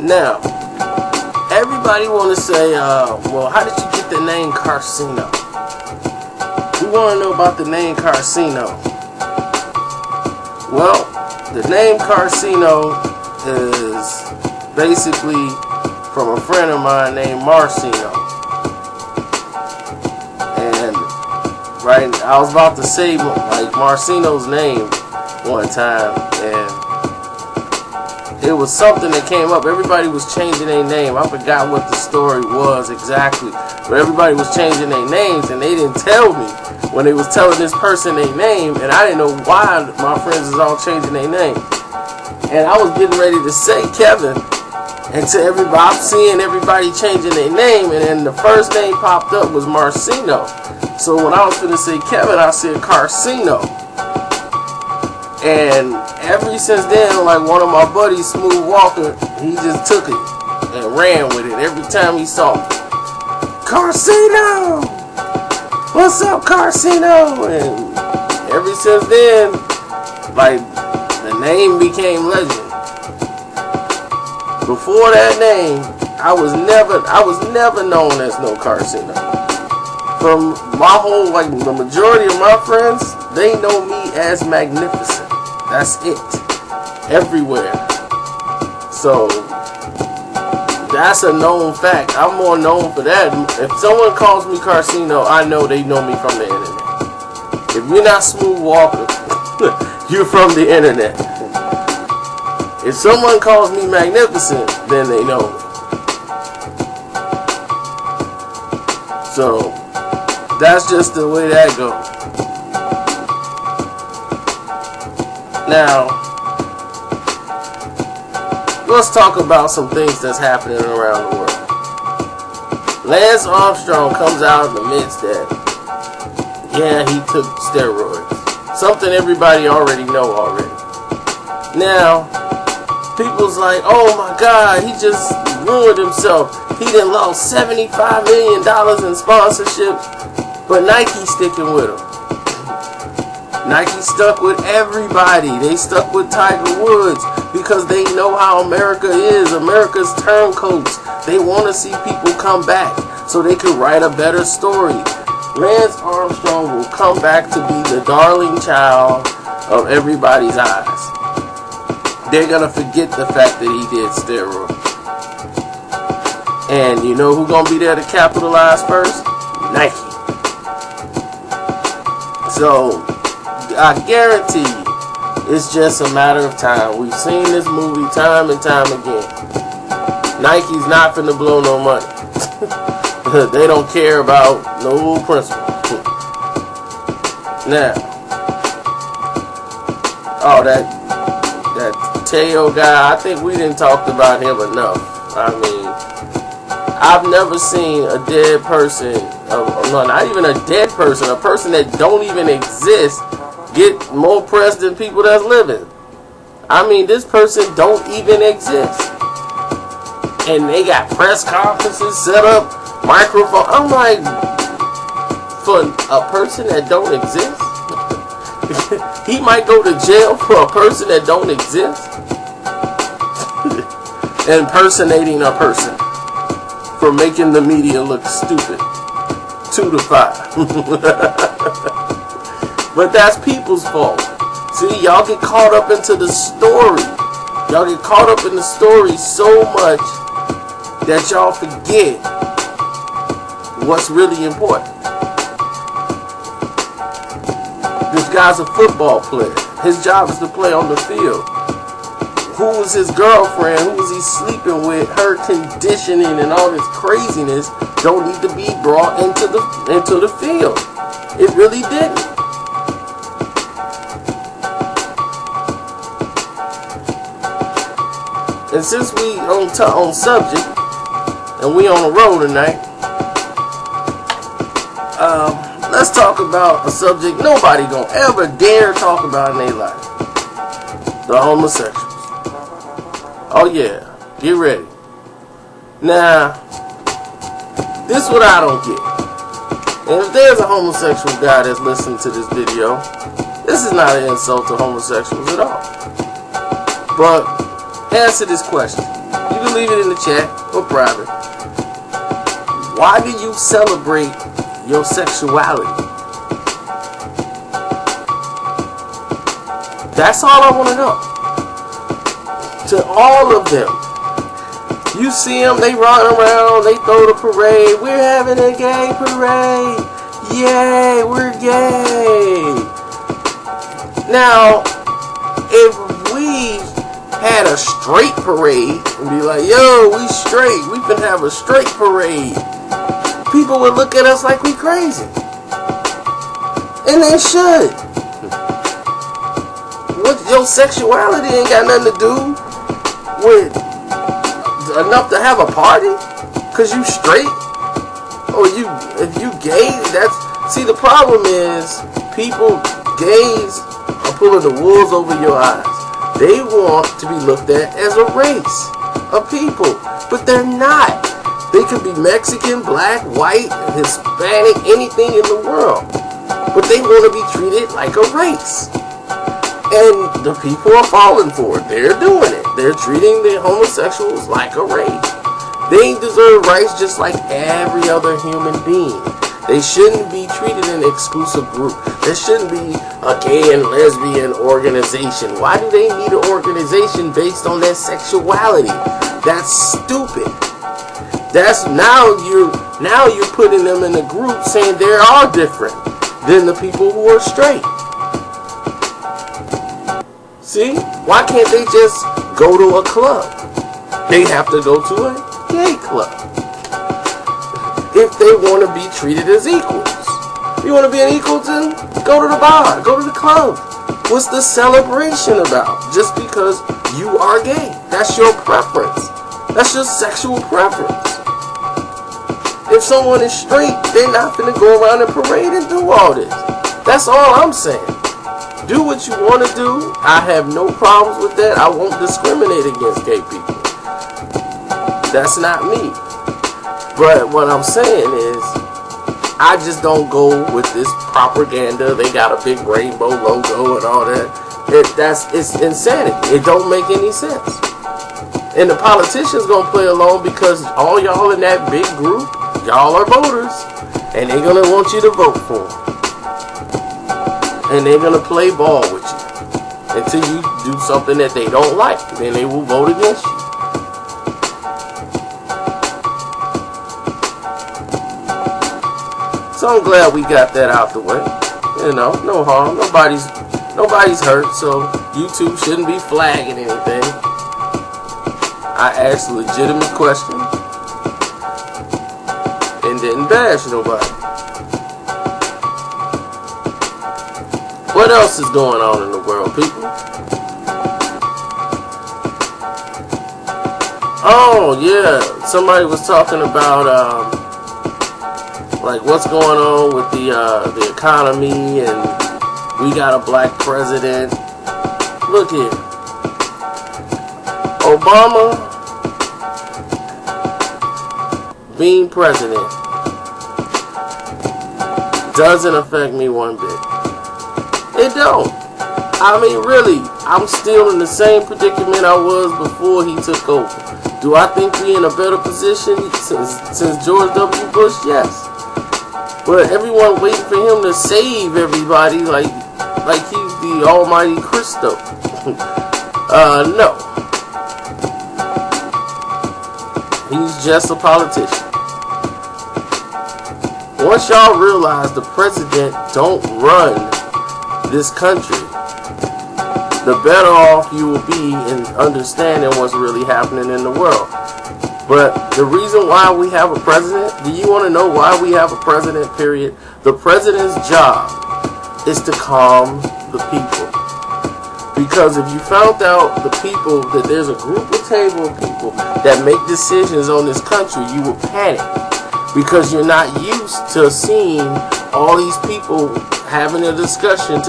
Now, everybody want to say, well, how did you get the name Karceno? We want to know about the name Karceno. Well, the name Karceno is basically from a friend of mine named Marcino. And right, I was about to say like Marcino's name one time, and it was something that came up. Everybody was changing their name. I forgot what the story was exactly, but everybody was changing their names, and they didn't tell me when they was telling this person their name, and I didn't know why my friends was all changing their name. And I was getting ready to say Kevin, and to everybody, I'm seeing everybody changing their name, and then the first name popped up was Marcino. So when I was going to say Kevin, I said Karceno. And ever since then, like one of my buddies, Smooth Walker, he just took it and ran with it. Every time he saw me, Karceno! What's up, Karceno? And ever since then, like, the name became legend. Before that name, I was never known as no Karceno. From my whole, like, the majority of my friends, they know me as Magnificent. That's it. Everywhere. So, that's a known fact. I'm more known for that. If someone calls me Karceno, I know they know me from the internet. If you're not Smooth Walker, you're from the internet. If someone calls me Magnificent, then they know me. So, that's just the way that goes. Now, let's talk about some things that's happening around the world. Lance Armstrong comes out and admits that, yeah, he took steroids. Something everybody already know already. Now, people's like, oh my God, he just ruined himself. He done lost $75 million in sponsorships, but Nike's sticking with him. Nike stuck with everybody. They stuck with Tiger Woods because they know how America is. America's turncoats. They want to see people come back so they can write a better story. Lance Armstrong will come back to be the darling child of everybody's eyes. They're going to forget the fact that he did steroids. And you know who's going to be there to capitalize first? Nike. So, I guarantee you, it's just a matter of time. We've seen this movie time and time again. Nike's not finna blow no money. They don't care about no principle. Now, oh, that Teo guy, I think we didn't talk about him enough. I mean, I've never seen a dead person, no, not even a dead person, a person that don't even exist, get more press than people that's living. I mean, this person don't even exist. And they got press conferences set up, microphone. I'm like, for a person that don't exist? He might go to jail for a person that don't exist? Impersonating a person for making the media look stupid. 2 to 5. But that's people's fault. See, y'all get caught up into the story. Y'all get caught up in the story so much that y'all forget what's really important. This guy's a football player. His job is to play on the field. Who was his girlfriend? Who was he sleeping with? Her conditioning and all this craziness don't need to be brought into the field. It really didn't. And since we on subject, and we on the road tonight, let's talk about a subject nobody gonna ever dare talk about in their life. The homosexuals. Oh yeah, get ready. Now, this is what I don't get. And if there's a homosexual guy that's listening to this video, this is not an insult to homosexuals at all. But answer this question. You can leave it in the chat or private. Why do you celebrate your sexuality? That's all I want to know. To all of them. You see them, they run around, they throw the parade. We're having a gay parade. Yay, we're gay. Now, if we had a straight parade and be like, yo, we straight, we can have a straight parade, people would look at us like we crazy. And they should. What, your sexuality ain't got nothing to do with enough to have a party? Cause you straight? Or if you gay, see, the problem is people, gays, are pulling the wolves over your eyes. They want to be looked at as a race of people, but they're not. They could be Mexican, black, white, Hispanic, anything in the world, but they want to be treated like a race. And the people are falling for it. They're doing it. They're treating the homosexuals like a race. They deserve rights just like every other human being. They shouldn't be treated in an exclusive group. There shouldn't be a gay and lesbian organization. Why do they need an organization based on their sexuality? That's stupid. That's now you're putting them in a group saying they are different than the people who are straight. See? Why can't they just go to a club? They have to go to a gay club if they want to be treated as equals. You want to be an equal to? Go to the bar. Go to the club. What's the celebration about? Just because you are gay. That's your preference. That's your sexual preference. If someone is straight, they're not going to go around and parade and do all this. That's all I'm saying. Do what you want to do. I have no problems with that. I won't discriminate against gay people. That's not me. But what I'm saying is, I just don't go with this propaganda. They got a big rainbow logo and all that. It's insanity. It don't make any sense. And the politicians gonna play along because all y'all in that big group, y'all are voters, and they're gonna want you to vote for them. And they're gonna play ball with you until you do something that they don't like. Then they will vote against you. So I'm glad we got that out the way. You know, no harm. Nobody's hurt, so YouTube shouldn't be flagging anything. I asked a legitimate question and didn't bash nobody. What else is going on in the world, people? Oh, yeah. Somebody was talking about like what's going on with the economy, and we got a black president. Look here. Obama being president doesn't affect me one bit. It don't. I mean, really, I'm still in the same predicament I was before he took over. Do I think we're in a better position since George W. Bush? Yes. But everyone waiting for him to save everybody like he's the almighty Christo. No. He's just a politician. Once y'all realize the president don't run this country, the better off you will be in understanding what's really happening in the world. But the reason why we have a president, do you want to know why we have a president, period? The president's job is to calm the people. Because if you found out the people, that there's a group of table of people that make decisions on this country, you would panic. Because you're not used to seeing all these people having a discussion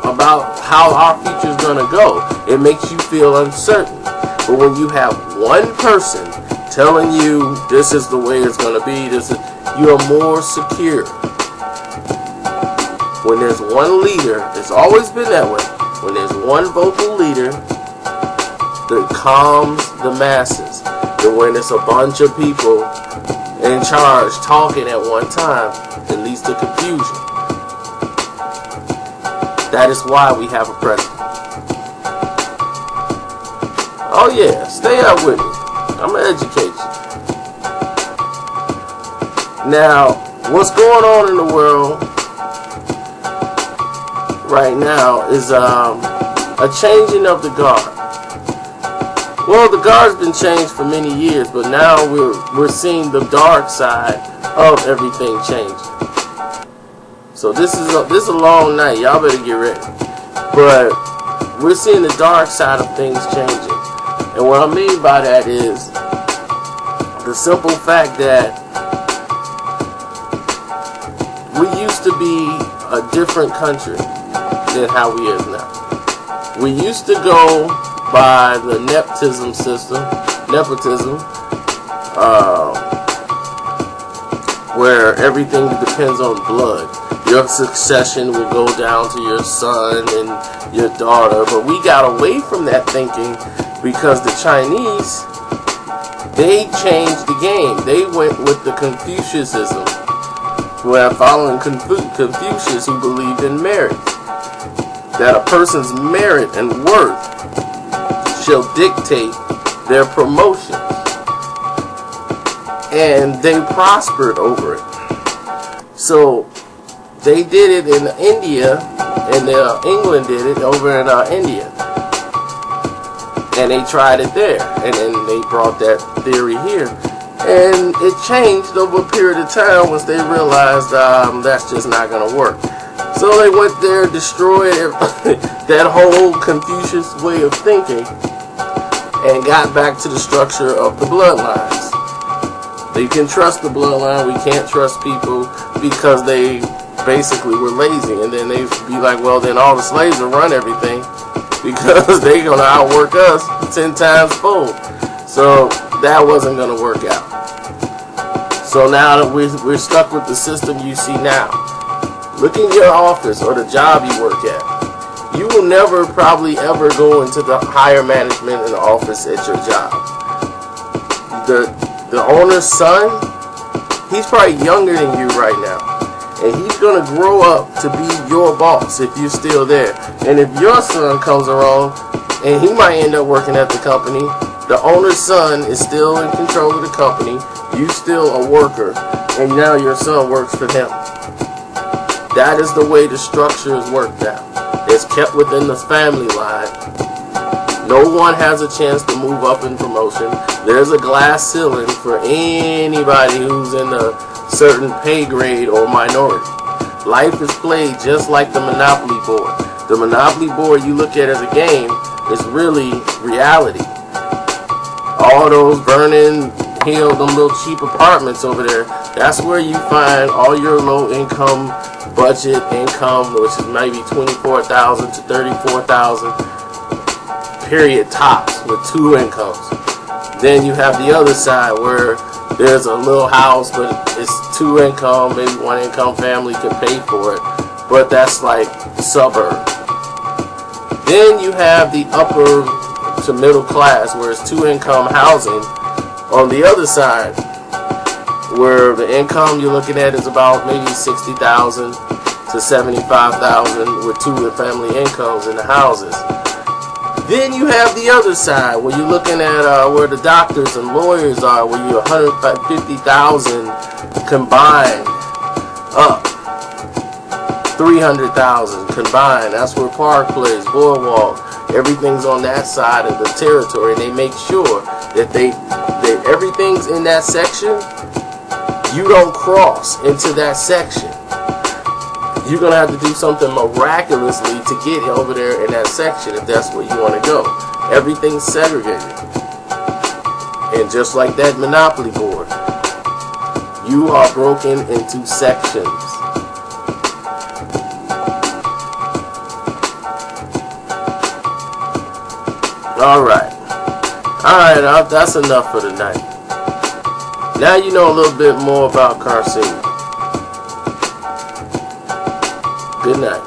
about how our future is going to go. It makes you feel uncertain. But when you have one person telling you this is the way it's going to be, you are more secure. When there's one leader, it's always been that way. When there's one vocal leader, that calms the masses. And when it's a bunch of people in charge talking at one time, it leads to confusion. That is why we have a president. Oh yeah, stay up with me. I'm going to educate you. Now, what's going on in the world right now is a changing of the guard. Well, the guard's been changed for many years, but now we're seeing the dark side of everything changing. So this is a long night. Y'all better get ready. But we're seeing the dark side of things changing. And what I mean by that is the simple fact that we used to be a different country than how we is now. We used to go by the nepotism, where everything depends on blood. Your succession will go down to your son and your daughter. But we got away from that thinking because the Chinese, they changed the game. They went with the Confucianism, where following Confucius, who believed in merit, that a person's merit and worth shall dictate their promotion. And they prospered over it. So they did it in India, and England did it over in India. And they tried it there, and then they brought that theory here. And it changed over a period of time once they realized that's just not going to work. So they went there, destroyed that whole Confucius way of thinking, and got back to the structure of the bloodlines. You can trust the bloodline, we can't trust people because they basically were lazy. And then they'd be like, well, then all the slaves will run everything because they're going to outwork us 10 times fold. So that wasn't going to work out. So now that we're stuck with the system you see now. Look in your office or the job you work at. You will never probably ever go into the higher management in the office at your job. The owner's son, he's probably younger than you right now. And he's going to grow up to be your boss if you're still there. And if your son comes along, and he might end up working at the company, the owner's son is still in control of the company. You still a worker, and now your son works for him. That is the way the structure is worked out. It's kept within the family line. No one has a chance to move up in promotion. There's a glass ceiling for anybody who's in a certain pay grade or minority. Life is played just like the Monopoly board. The Monopoly board you look at as a game is really reality. All those burning hill, them little cheap apartments over there, that's where you find all your low income budget income, which is maybe $24,000 to $34,000 period tops with 2 incomes. Then you have the other side where there's a little house, but it's 2 income, maybe 1 income family can pay for it, but that's like suburb. Then you have the upper to middle class where it's 2 income housing on the other side, where the income you're looking at is about maybe $60,000 to $75,000 with 2 family incomes in the houses. Then you have the other side where you're looking at where the doctors and lawyers are, where you're $150,000 combined up, $300,000 combined. That's where Park plays, Boardwalk. Everything's on that side of the territory, and they make sure that everything's in that section. You don't cross into that section. You're going to have to do something miraculously to get over there in that section if that's where you want to go. Everything's segregated. And just like that Monopoly board, you are broken into sections. Alright, that's enough for tonight. Now you know a little bit more about Karceno. Good night.